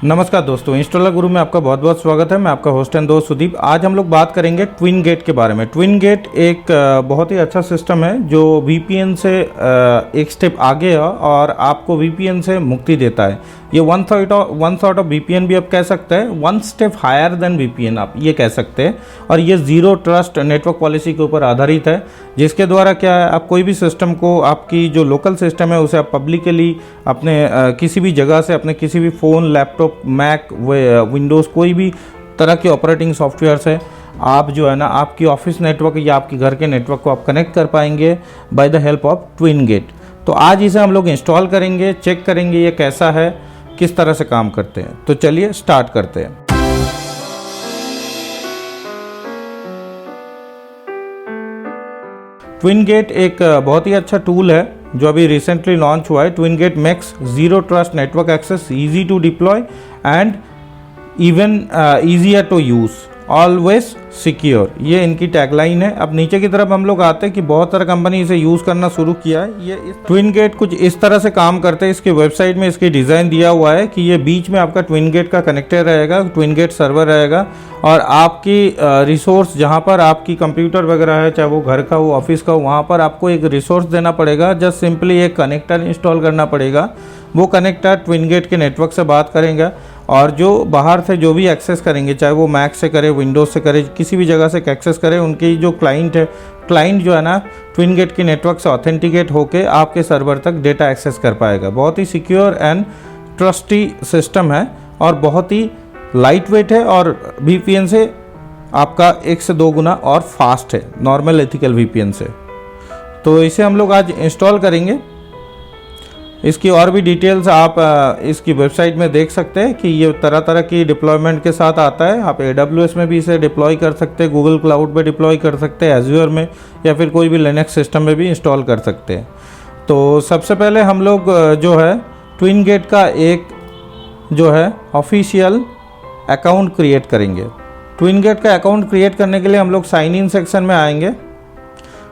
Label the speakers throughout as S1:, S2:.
S1: नमस्कार दोस्तों, इंस्टॉलर गुरु में आपका बहुत बहुत स्वागत है। मैं आपका होस्ट एंड दोस्त सुदीप। आज हम लोग बात करेंगे ट्विन गेट के बारे में। ट्विन गेट एक बहुत ही अच्छा सिस्टम है जो वीपीएन से एक स्टेप आगे है और आपको वीपीएन से मुक्ति देता है। ये वन सॉर्ट ऑफ वीपीएन भी आप कह सकते हैं, one step higher than VPN आप ये कह सकते हैं। और ये ज़ीरो ट्रस्ट नेटवर्क पॉलिसी के ऊपर आधारित है, जिसके द्वारा क्या है, आप कोई भी सिस्टम को, आपकी जो लोकल सिस्टम है उसे आप पब्लिकली अपने किसी भी जगह से, अपने किसी भी फ़ोन, लैपटॉप, मैक, विंडोज़, कोई भी तरह के ऑपरेटिंग सॉफ्टवेयर से आप जो है ना, आपकी ऑफिस नेटवर्क या आपके घर के नेटवर्क को आप कनेक्ट कर पाएंगे by the help of Twingate. तो आज इसे हम लोग इंस्टॉल करेंगे, चेक करेंगे ये कैसा है, किस तरह से काम करते हैं। तो चलिए स्टार्ट करते हैं। ट्विन गेट एक बहुत ही अच्छा टूल है जो अभी रिसेंटली लॉन्च हुआ है। Twingate makes zero trust network access easy to deploy and even easier to use, always secure, ये इनकी टैगलाइन है। अब नीचे की तरफ हम लोग आते हैं कि बहुत सारा कंपनी इसे यूज़ करना शुरू किया है। ये ट्विन गेट कुछ इस तरह से काम करते हैं। इसके वेबसाइट में इसकी डिज़ाइन दिया हुआ है कि ये बीच में आपका ट्विन गेट का कनेक्टर रहेगा, ट्विन गेट सर्वर रहेगा और आपकी रिसोर्स, जहाँ पर आपकी कंप्यूटर वगैरह है, चाहे वो घर का हो, ऑफिस का हो, वहाँ पर आपको एक रिसोर्स देना पड़ेगा। जस्ट सिंपली एक कनेक्टर इंस्टॉल करना पड़ेगा। वो कनेक्टर ट्विन गेट के नेटवर्क से बात करेंगे और जो बाहर से जो भी एक्सेस करेंगे, चाहे वो मैक से करे, विंडोज़ से करे, किसी भी जगह से एक्सेस करे, उनकी जो क्लाइंट है, क्लाइंट जो है ना, ट्विन गेट के नेटवर्क से ऑथेंटिकेट होकर आपके सर्वर तक डेटा एक्सेस कर पाएगा। बहुत ही सिक्योर एंड ट्रस्टी सिस्टम है और बहुत ही लाइट वेट है और वीपीएन से आपका 1 से 2 गुना और फास्ट है नॉर्मल एथिकल वीपीएन से। तो इसे हम लोग आज इंस्टॉल करेंगे। इसकी और भी डिटेल्स आप इसकी वेबसाइट में देख सकते हैं कि ये तरह तरह की डिप्लॉयमेंट के साथ आता है। आप AWS में भी इसे डिप्लॉय कर सकते हैं, गूगल क्लाउड पे डिप्लॉय कर सकते हैं, एज़्योर में, या फिर कोई भी लिनक्स सिस्टम में भी इंस्टॉल कर सकते हैं। तो सबसे पहले हम लोग जो है ट्विन गेट का एक जो है ऑफिशियल अकाउंट क्रिएट करेंगे। ट्विन गेट का अकाउंट क्रिएट करने के लिए हम लोग साइन इन सेक्शन में आएंगे।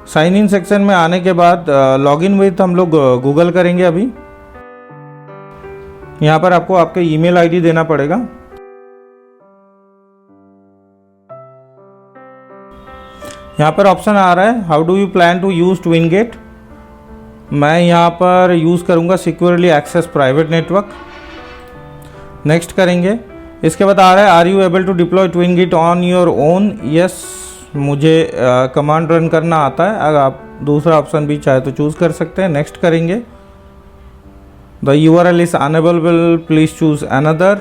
S1: साइन इन सेक्शन में आने के बाद लॉगिन विथ हम लोग गूगल करेंगे। अभी यहाँ पर आपको आपके ईमेल आईडी देना पड़ेगा। यहाँ पर ऑप्शन आ रहा है how do you plan to use Twingate. मैं यहाँ पर यूज़ करूँगा securely access private network. Next करेंगे। इसके बाद आ रहा है are you able to deploy Twingate on your own. Yes, मुझे कमांड रन करना आता है। अगर आप दूसरा ऑप्शन भी चाहे तो चूज़ कर सकते हैं। नेक्स्ट करेंगे। The URL is unavailable, please choose another.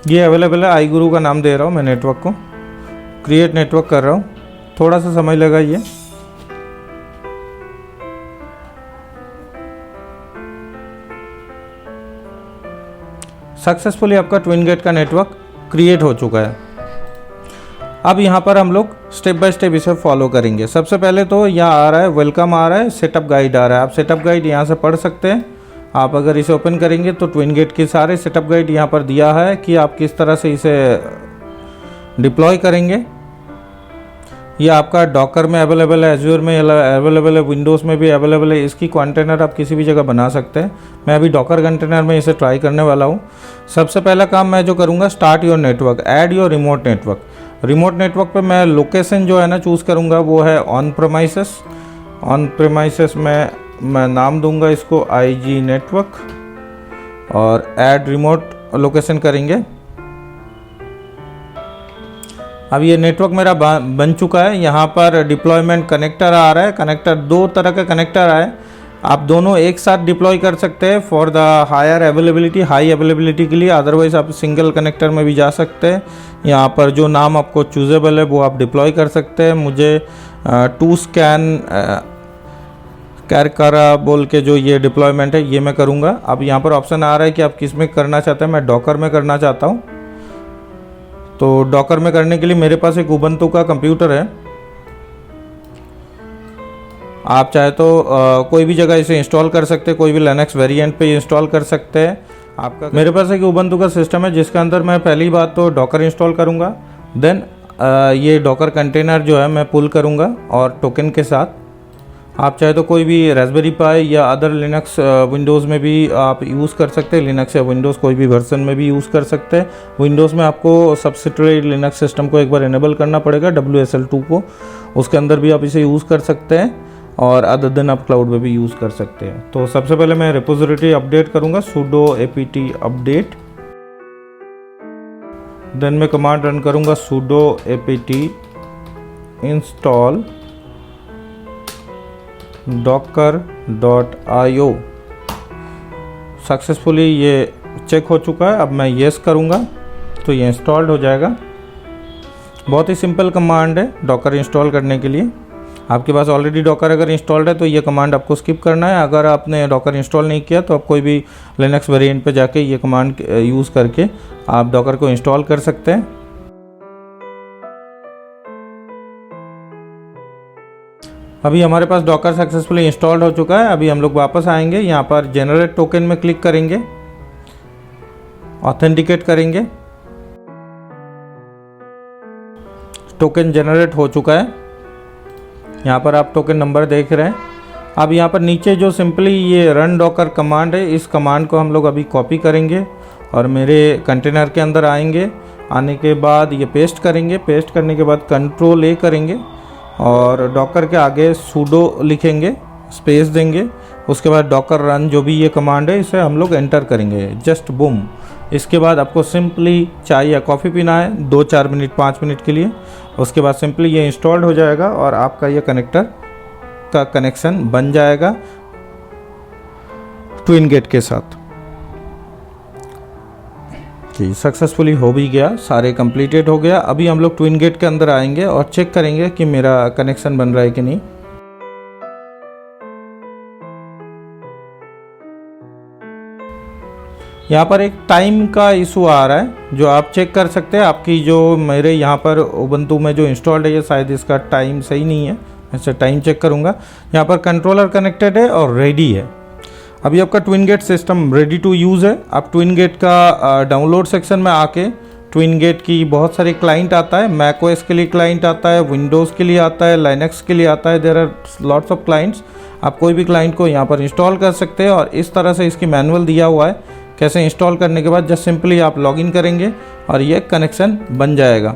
S1: ये अवेलेबल है, आई गुरु का नाम दे रहा हूँ मैं नेटवर्क को। क्रिएट नेटवर्क कर रहा हूँ, थोड़ा सा समय लगा ये। सक्सेसफुली आपका ट्विन गेट का नेटवर्क क्रिएट हो चुका है। अब यहाँ पर हम लोग स्टेप बाय स्टेप इसे फॉलो करेंगे। सबसे पहले तो यहाँ आ रहा है वेलकम, आ रहा है सेटअप गाइड आ रहा है। आप सेटअप गाइड यहाँ से पढ़ सकते हैं। आप अगर इसे ओपन करेंगे तो ट्विन गेट के सारे सेटअप गाइड यहाँ पर दिया है कि आप किस तरह से इसे डिप्लॉय करेंगे। ये आपका डॉकर में अवेलेबल है, एज़्योर में अवेलेबल है, विंडोज़ में भी अवेलेबल है। इसकी कंटेनर आप किसी भी जगह बना सकते हैं। मैं अभी डॉकर कंटेनर में इसे ट्राई करने वाला हूँ। सबसे पहला काम मैं जो करूँगा, start your network, add your remote network. Remote network पे मैं लोकेशन जो है ना चूज़ करूँगा, वो है ऑन प्रेमाइसेस। ऑन प्रेमाइसेस में मैं नाम दूंगा इसको IG नेटवर्क और ऐड रिमोट लोकेशन करेंगे। अब ये नेटवर्क मेरा बन चुका है। यहाँ पर डिप्लॉयमेंट कनेक्टर आ रहा है। कनेक्टर, 2 तरह का कनेक्टर आए, आप दोनों एक साथ डिप्लॉय कर सकते हैं for the higher availability, high availability के लिए। अदरवाइज आप सिंगल कनेक्टर में भी जा सकते हैं। यहाँ पर जो नाम आपको चूजेबल है वो आप डिप्लॉय कर सकते हैं। मुझे टू स्कैन कैरकारा बोल के जो ये डिप्लॉयमेंट है ये मैं करूँगा। अब यहाँ पर ऑप्शन आ रहा है कि आप किस में करना चाहते हैं। मैं डॉकर में करना चाहता हूँ। तो डॉकर में करने के लिए मेरे पास एक उबंटू का कंप्यूटर है। आप चाहे तो कोई भी जगह इसे इंस्टॉल कर सकते हैं, कोई भी लिनक्स वेरिएंट पे इंस्टॉल कर सकते हैं। आपका मेरे पास एक उबंटू का सिस्टम है जिसके अंदर मैं पहली बात तो डॉकर इंस्टॉल करूँगा। देन ये डॉकर कंटेनर जो है मैं पुल करूँगा और टोकन के साथ आप चाहे तो कोई भी रास्पबेरी पाई या अदर लिनक्स विंडोज़ में भी आप यूज़ कर सकते हैं। लिनक्स या विंडोज़ कोई भी वर्जन में भी यूज़ कर सकते हैं। विंडोज़ में आपको सब्सिडियरी लिनक्स सिस्टम को एक बार इनेबल करना पड़ेगा, WSL2 को, उसके अंदर भी आप इसे यूज़ कर सकते हैं और अदर देन आप क्लाउड में भी यूज़ कर सकते हैं। तो सबसे पहले मैं रिपोजिटरी अपडेट करूँगा, sudo apt अपडेट, देन मैं कमांड रन करूँगा sudo apt install docker.io। Successfully ये चेक हो चुका है। अब मैं येस करूँगा तो ये इंस्टॉल्ड हो जाएगा। बहुत ही सिंपल कमांड है डॉकर इंस्टॉल करने के लिए। आपके पास ऑलरेडी डॉकर अगर इंस्टॉल्ड है तो ये कमांड आपको स्किप करना है। अगर आपने डॉकर इंस्टॉल नहीं किया तो आप कोई भी लिनक्स वेरिएंट पे जाके ये कमांड यूज़ करके आप डॉकर को इंस्टॉल कर सकते हैं। अभी हमारे पास डॉकर सक्सेसफुली इंस्टॉल्ड हो चुका है। अभी हम लोग वापस आएंगे, यहाँ पर जनरेट टोकन में क्लिक करेंगे, ऑथेंटिकेट करेंगे। टोकन जनरेट हो चुका है, यहाँ पर आप टोकन नंबर देख रहे हैं। अब यहाँ पर नीचे जो सिंपली ये रन डॉकर कमांड है, इस कमांड को हम लोग अभी कॉपी करेंगे और मेरे कंटेनर के अंदर आएंगे। आने के बाद ये पेस्ट करेंगे, पेस्ट करने के बाद Ctrl+A करेंगे और डॉकर के आगे sudo लिखेंगे, स्पेस देंगे। उसके बाद डॉकर रन जो भी ये कमांड है इसे हम लोग एंटर करेंगे, जस्ट बूम। इसके बाद आपको सिंपली चाय या कॉफ़ी पीना है 2-4 मिनट 5 मिनट के लिए। उसके बाद सिंपली ये इंस्टॉल्ड हो जाएगा और आपका ये कनेक्टर का कनेक्शन बन जाएगा ट्विनगेट के साथ। जी सक्सेसफुली हो भी गया, सारे कंप्लीटेड हो गया। अभी हम लोग ट्विनगेट के अंदर आएंगे और चेक करेंगे कि मेरा कनेक्शन बन रहा है कि नहीं। यहाँ पर एक टाइम का इशू आ रहा है जो आप चेक कर सकते हैं। आपकी जो मेरे यहाँ पर उबंटू में जो इंस्टॉल्ड है ये शायद इसका टाइम सही नहीं है, ऐसे टाइम चेक करूँगा। यहाँ पर कंट्रोलर कनेक्टेड है और रेडी है। अभी आपका ट्विनगेट सिस्टम रेडी टू यूज़ है। आप ट्विनगेट का डाउनलोड सेक्शन में आके ट्विनगेट की बहुत सारे क्लाइंट आता है, मैकओएस के लिए क्लाइंट आता है, विंडोज़ के लिए आता है, लाइनक्स के लिए आता है। There are lots of clients. आप कोई भी क्लाइंट को यहाँ पर इंस्टॉल कर सकते हैं और इस तरह से इसकी मैनुअल दिया हुआ है कैसे इंस्टॉल करने के बाद जस्ट सिंपली आप लॉगिन करेंगे और ये कनेक्शन बन जाएगा।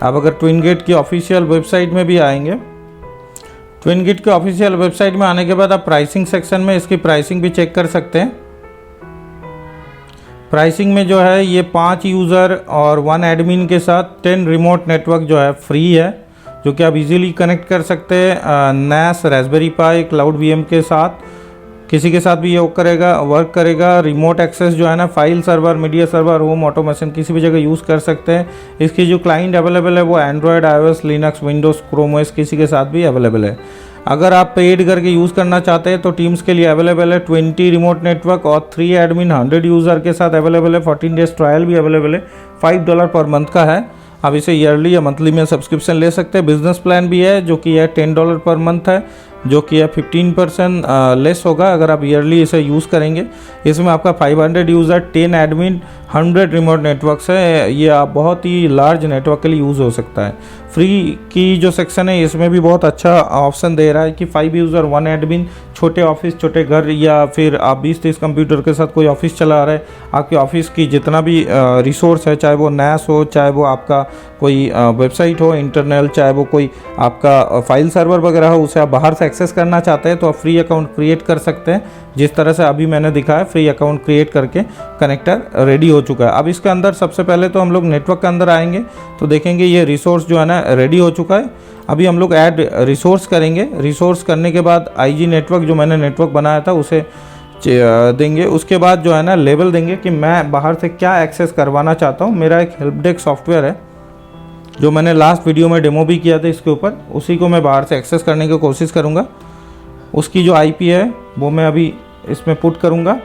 S1: आप अगर ट्विनगेट की ऑफिशियल वेबसाइट में भी आएंगे, ट्विनगेट की ऑफिशियल वेबसाइट में आने के बाद आप प्राइसिंग सेक्शन में इसकी प्राइसिंग भी चेक कर सकते हैं। प्राइसिंग में जो है ये 5 यूज़र और 1 एडमिन के साथ 10 रिमोट नेटवर्क जो है फ्री है, जो कि आप इजीली कनेक्ट कर सकते हैं NAS, रास्पबेरी पाई, क्लाउड VM के साथ। किसी के साथ भी ये वर्क करेगा। रिमोट एक्सेस जो है ना, file server, media server, home automation किसी भी जगह यूज़ कर सकते हैं। इसकी जो क्लाइंट अवेलेबल है वो Android, iOS, Linux, Windows, Chrome OS किसी के साथ भी अवेलेबल है। अगर आप पेड करके यूज़ करना चाहते हैं तो टीम्स के लिए अवेलेबल है 20 रिमोट नेटवर्क और 3 एडमिन 100 यूज़र के साथ अवेलेबल है। 14 डेज ट्रायल भी अवेलेबल है, $5 पर मंथ का है। आप इसे ईयरली या मंथली में सब्सक्रिप्शन ले सकते हैं। बिजनेस प्लान भी है जो कि है $10 पर मंथ है, जो कि है 15% लेस होगा अगर आप ईयरली इसे यूज़ करेंगे। इसमें आपका 500 यूज़र, 10 एडमिन, 100 रिमोट नेटवर्क्स है। ये आप बहुत ही लार्ज नेटवर्क के लिए यूज़ हो सकता है। फ्री की जो सेक्शन है इसमें भी बहुत अच्छा ऑप्शन दे रहा है कि 5 यूज़र, 1 एडमिन, छोटे ऑफिस, छोटे घर, या फिर आप 20-30 कंप्यूटर के साथ कोई ऑफिस चला रहे हैं, आपके ऑफिस की जितना भी रिसोर्स है, चाहे वो NAS हो, चाहे वो आपका कोई वेबसाइट हो इंटरनल, चाहे वो कोई आपका फाइल सर्वर वगैरह हो, उसे आप बाहर से एक्सेस करना चाहते हैं तो आप फ्री अकाउंट क्रिएट कर सकते हैं। जिस तरह से अभी मैंने दिखाया, फ्री अकाउंट क्रिएट करके कनेक्टर रेडी हो चुका है। अब इसके अंदर सबसे पहले तो हम लोग नेटवर्क के अंदर आएंगे तो देखेंगे ये रिसोर्स जो है ना रेडी हो चुका है। अभी हम लोग ऐड रिसोर्स करेंगे। रिसोर्स करने के बाद IG नेटवर्क जो मैंने नेटवर्क बनाया था उसे देंगे। उसके बाद जो है ना लेबल देंगे कि मैं बाहर से क्या एक्सेस करवाना चाहता हूँ। मेरा एक हेल्प डेस्क सॉफ्टवेयर है जो मैंने लास्ट वीडियो में डेमो भी किया था इसके ऊपर, उसी को मैं बाहर से एक्सेस करने की कोशिश करूँगा। उसकी जो IP है वो मैं अभी इसमें पुट करूँगा।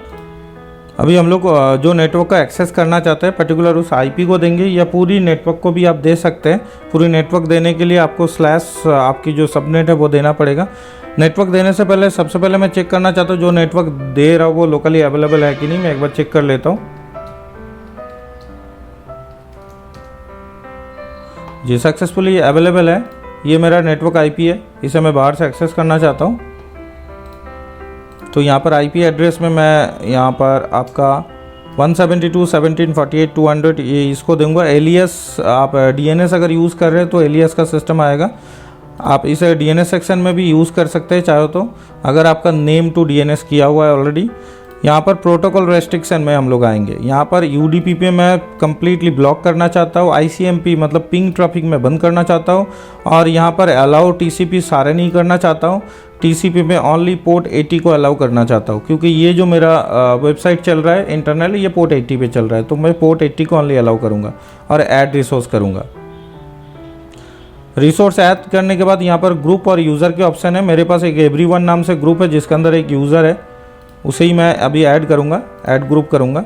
S1: अभी हम लोग जो नेटवर्क का एक्सेस करना चाहते हैं पर्टिकुलर उस IP को देंगे, या पूरी नेटवर्क को भी आप दे सकते हैं। पूरी नेटवर्क देने के लिए आपको / आपकी जो सबनेट है वो देना पड़ेगा। नेटवर्क देने से पहले सबसे पहले मैं चेक करना चाहता हूँ जो नेटवर्क दे रहा हूँ वो लोकली अवेलेबल है कि नहीं। मैं एक बार चेक कर लेता हूँ। जी सक्सेसफुली अवेलेबल है। ये मेरा नेटवर्क आईपी है, इसे मैं बाहर से एक्सेस करना चाहता हूँ। तो यहाँ पर आईपी एड्रेस में मैं यहाँ पर आपका 172.168.200 ये इसको दूंगा। एलियस आप डीएनएस अगर यूज़ कर रहे हैं तो एलियस का सिस्टम आएगा। आप इसे डीएनएस सेक्शन में भी यूज़ कर सकते हैं चाहो तो, अगर आपका नेम टू डीएनएस किया हुआ है ऑलरेडी। यहाँ पर प्रोटोकॉल रेस्ट्रिक्शन में हम लोग आएंगे। यहाँ पर यूडीपी पे मैं कम्प्लीटली ब्लॉक करना चाहता हूँ, आईसीएमपी मतलब पिंग ट्रैफिक में बंद करना चाहता हूँ, और यहाँ पर अलाउ टीसीपी सारे नहीं करना चाहता हूँ। टीसीपी में ओनली पोर्ट 80 को अलाउ करना चाहता हूँ, क्योंकि ये जो मेरा वेबसाइट चल रहा है इंटरनल, ये पोर्ट 80 पे चल रहा है, तो मैं पोर्ट 80 को ओनली अलाउ करूँगा और ऐड रिसोर्स करूँगा। रिसोर्स ऐड करने के बाद यहाँ पर ग्रुप और यूज़र के ऑप्शन है। मेरे पास एक एवरीवन नाम से ग्रुप है जिसके अंदर एक यूज़र है, उसे ही मैं अभी ऐड करूँगा, ऐड ग्रुप करूँगा।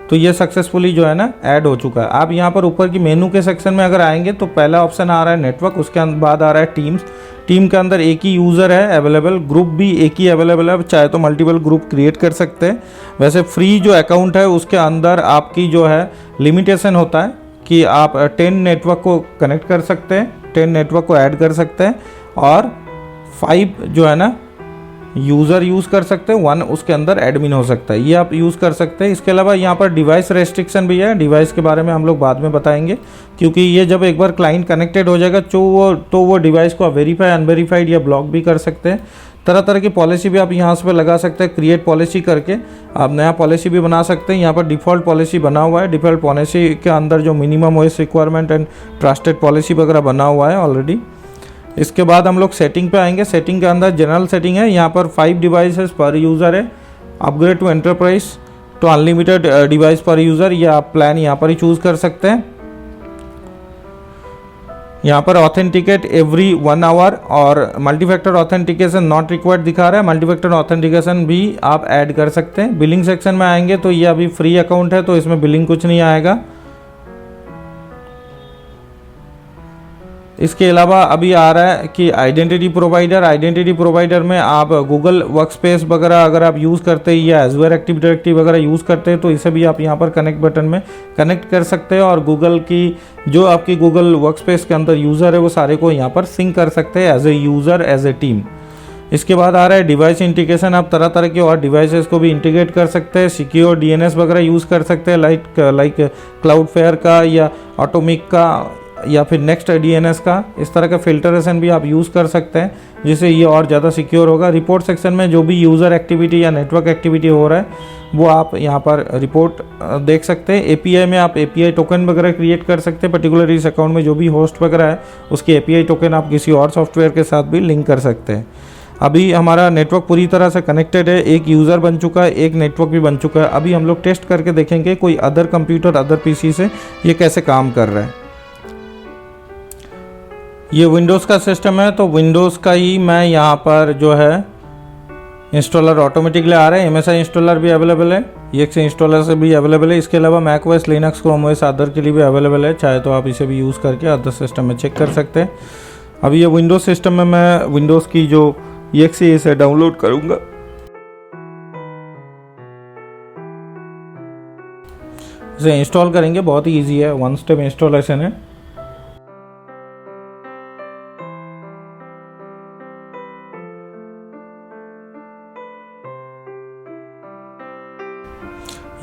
S1: तो ये सक्सेसफुली जो है ना ऐड हो चुका है। आप यहाँ पर ऊपर की मेनू के सेक्शन में अगर आएंगे तो पहला ऑप्शन आ रहा है नेटवर्क, उसके बाद आ रहा है टीम्स। टीम के अंदर एक ही यूज़र है अवेलेबल, ग्रुप भी एक ही अवेलेबल है, चाहे तो मल्टीपल ग्रुप क्रिएट कर सकते हैं। वैसे फ्री जो अकाउंट है उसके अंदर आपकी जो है लिमिटेशन होता है कि आप 10 नेटवर्क को कनेक्ट कर सकते हैं, 10 नेटवर्क को ऐड कर सकते हैं, और 5 जो है ना यूज़र यूज़ कर सकते हैं, 1 उसके अंदर एडमिन हो सकता है, ये आप यूज़ कर सकते हैं। इसके अलावा यहाँ पर डिवाइस रेस्ट्रिक्शन भी है। डिवाइस के बारे में हम लोग बाद में बताएंगे, क्योंकि ये जब एक बार क्लाइंट कनेक्टेड हो जाएगा तो वो डिवाइस को वेरीफाई अनवेरीफाइड या ब्लॉक भी कर सकते हैं। तरह तरह की पॉलिसी भी आप यहाँ से लगा सकते हैं। क्रिएट पॉलिसी करके आप नया पॉलिसी भी बना सकते हैं। यहाँ पर डिफ़ॉल्ट पॉलिसी बना हुआ है। डिफ़ॉल्ट पॉलिसी के अंदर जो minimum OS requirement and trusted policy वगैरह बना हुआ है ऑलरेडी। इसके बाद हम लोग सेटिंग पे आएंगे। सेटिंग के अंदर जनरल सेटिंग है। यहाँ पर 5 डिवाइसेस पर यूज़र है। अपग्रेड टू एंटरप्राइज तो अनलिमिटेड डिवाइस पर यूज़र, ये आप प्लान यहाँ पर ही चूज़ कर सकते हैं। यहाँ पर ऑथेंटिकेट एवरी 1 आवर और मल्टीफैक्टर ऑथेंटिकेशन नॉट रिक्वायर्ड दिखा रहा है। मल्टीफैक्टर ऑथेंटिकेशन भी आप ऐड कर सकते हैं। बिलिंग सेक्शन में आएंगे तो ये अभी फ्री अकाउंट है तो इसमें बिलिंग कुछ नहीं आएगा। इसके अलावा अभी आ रहा है कि आइडेंटिटी प्रोवाइडर। आइडेंटिटी प्रोवाइडर में आप गूगल वर्कस्पेस वगैरह अगर आप यूज़ करते हैं या एज़्योर एक्टिव डायरेक्टरी वगैरह यूज़ करते हैं तो इसे भी आप यहाँ पर कनेक्ट बटन में कनेक्ट कर सकते हैं और गूगल की जो आपकी गूगल वर्कस्पेस के अंदर यूज़र है वो सारे को यहाँ पर सिंक कर सकते हैं as a user as a team. इसके बाद आ रहा है डिवाइस इंटीग्रेशन। आप तरह तरह के और डिवाइसेस को भी इंटीग्रेट कर सकते हैं। सिक्योर डीएनएस वगैरह यूज़ कर सकते हैं लाइक क्लाउडफेयर का या ऑटोमिक का या फिर नेक्स्ट डीएनएस का। इस तरह का फिल्टरेशन भी आप यूज़ कर सकते हैं जिससे ये और ज़्यादा सिक्योर होगा। रिपोर्ट सेक्शन में जो भी यूज़र एक्टिविटी या नेटवर्क एक्टिविटी हो रहा है वो आप यहाँ पर रिपोर्ट देख सकते हैं। एपीआई में आप एपीआई टोकन वगैरह क्रिएट कर सकते हैं। पर्टिकुलर इस अकाउंट में जो भी होस्ट वगैरह है उसकी एपीआई टोकन आप किसी और सॉफ्टवेयर के साथ भी लिंक कर सकते हैं। अभी हमारा नेटवर्क पूरी तरह से कनेक्टेड है। एक यूज़र बन चुका है, एक नेटवर्क भी बन चुका है। अभी हम लोग टेस्ट करके देखेंगे कोई अदर कंप्यूटर अदर पीसी से ये कैसे काम कर रहा है। ये विंडोज़ का सिस्टम है तो विंडोज़ का ही मैं यहाँ पर जो है इंस्टॉलर ऑटोमेटिकली आ रहा है। एमएसआई इंस्टॉलर भी अवेलेबल है, EXE इंस्टॉलर से भी अवेलेबल है। इसके अलावा Mac OS, Linux, Chrome OS other के लिए भी अवेलेबल है, चाहे तो आप इसे भी यूज़ करके अदर सिस्टम में चेक कर सकते हैं। अभी ये विंडोज़ सिस्टम में मैं विंडोज़ की जो EXE इसे डाउनलोड करूँगा। इसे इंस्टॉल करेंगे, बहुत ही ईजी है, 1 स्टेप इंस्टॉलेशन है।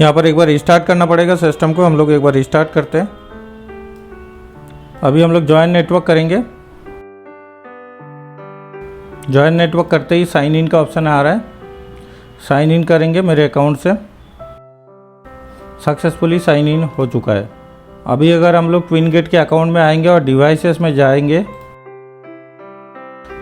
S1: यहाँ पर एक बार रिस्टार्ट करना पड़ेगा सिस्टम को। हम लोग एक बार रिस्टार्ट करते हैं। अभी हम लोग ज्वाइन नेटवर्क करेंगे। ज्वाइन नेटवर्क करते ही साइन इन का ऑप्शन आ रहा है। साइन इन करेंगे मेरे अकाउंट से। सक्सेसफुली साइन इन हो चुका है। अभी अगर हम लोग ट्विनगेट के अकाउंट में आएंगे और डिवाइसेस में जाएंगे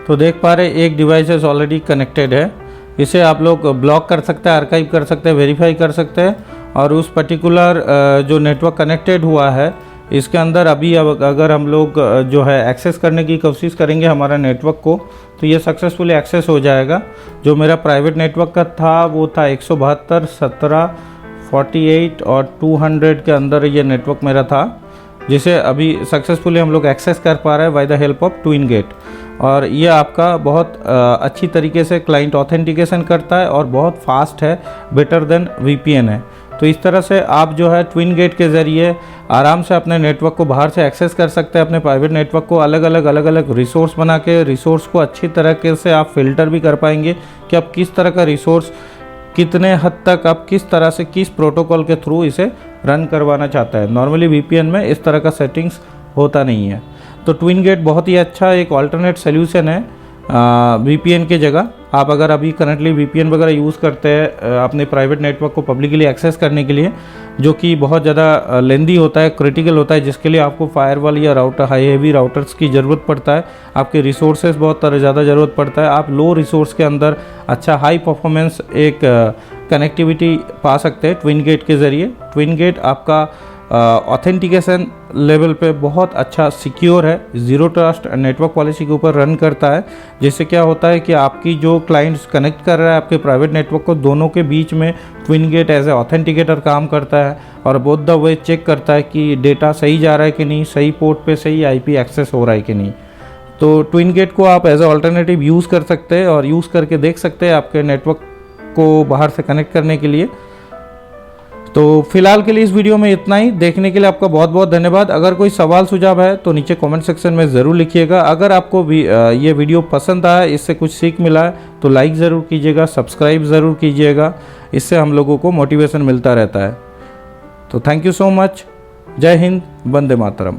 S1: तो देख पा रहे एक डिवाइसेस ऑलरेडी कनेक्टेड है। इसे आप लोग ब्लॉक कर सकते हैं, आर्काइव कर सकते हैं, वेरीफाई कर सकते हैं और उस पर्टिकुलर जो नेटवर्क कनेक्टेड हुआ है इसके अंदर अभी अगर हम लोग जो है एक्सेस करने की कोशिश करेंगे हमारा नेटवर्क को तो ये सक्सेसफुली एक्सेस हो जाएगा। जो मेरा प्राइवेट नेटवर्क का था वो था 172, 17, 48 और 200 के अंदर ये नेटवर्क मेरा था, जिसे अभी सक्सेसफुली हम लोग एक्सेस कर पा रहे हैं बाय द हेल्प ऑफ ट्विनगेट। और ये आपका बहुत अच्छी तरीके से क्लाइंट ऑथेंटिकेशन करता है और बहुत फास्ट है, बेटर देन VPN है। तो इस तरह से आप जो है ट्विन गेट के ज़रिए आराम से अपने नेटवर्क को बाहर से एक्सेस कर सकते हैं। अपने प्राइवेट नेटवर्क को अलग अलग रिसोर्स बना के रिसोर्स को अच्छी तरीके से आप फिल्टर भी कर पाएंगे कि आप किस तरह का रिसोर्स कितने हद तक आप किस तरह से किस प्रोटोकॉल के थ्रू इसे रन करवाना चाहता है। नॉर्मली वीपीएन में इस तरह का सेटिंग्स होता नहीं है। तो ट्विन गेट बहुत ही अच्छा एक ऑल्टरनेट सोल्यूशन है वीपीएन के जगह। आप अगर अभी करंटली वीपीएन वगैरह यूज़ करते हैं अपने प्राइवेट नेटवर्क को पब्लिकली एक्सेस करने के लिए, जो कि बहुत ज़्यादा लेंदी होता है, क्रिटिकल होता है, जिसके लिए आपको फायरवॉल या राउटर हाई हेवी राउटर्स की ज़रूरत पड़ता है, आपके रिसोर्सेज बहुत ज़्यादा ज़रूरत पड़ता है। आप लो रिसोर्स के अंदर अच्छा हाई परफॉर्मेंस एक कनेक्टिविटी पा सकते हैं ट्विन गेट के ज़रिए। ट्विन गेट आपका ऑथेंटिकेशन लेवल पे बहुत अच्छा सिक्योर है, ज़ीरो ट्रस्ट नेटवर्क पॉलिसी के ऊपर रन करता है, जिससे क्या होता है कि आपकी जो क्लाइंट्स कनेक्ट कर रहा है आपके प्राइवेट नेटवर्क को, दोनों के बीच में twin gate as a authenticator काम करता है और बोथ द वे चेक करता है कि डेटा सही जा रहा है कि नहीं, सही पोर्ट पे सही आईपी एक्सेस हो रहा है कि नहीं। तो ट्विन गेट को आप एज ए ऑल्टरनेटिव यूज़ कर सकते हैं और यूज़ करके देख सकते हैं आपके नेटवर्क को बाहर से कनेक्ट करने के लिए। तो फिलहाल के लिए इस वीडियो में इतना ही। देखने के लिए आपका बहुत बहुत धन्यवाद। अगर कोई सवाल सुझाव है तो नीचे कमेंट सेक्शन में ज़रूर लिखिएगा। अगर आपको भी ये वीडियो पसंद आया, इससे कुछ सीख मिला है तो लाइक ज़रूर कीजिएगा, सब्सक्राइब ज़रूर कीजिएगा, इससे हम लोगों को मोटिवेशन मिलता रहता है। तो थैंक यू सो मच। जय हिंद, वंदे मातरम।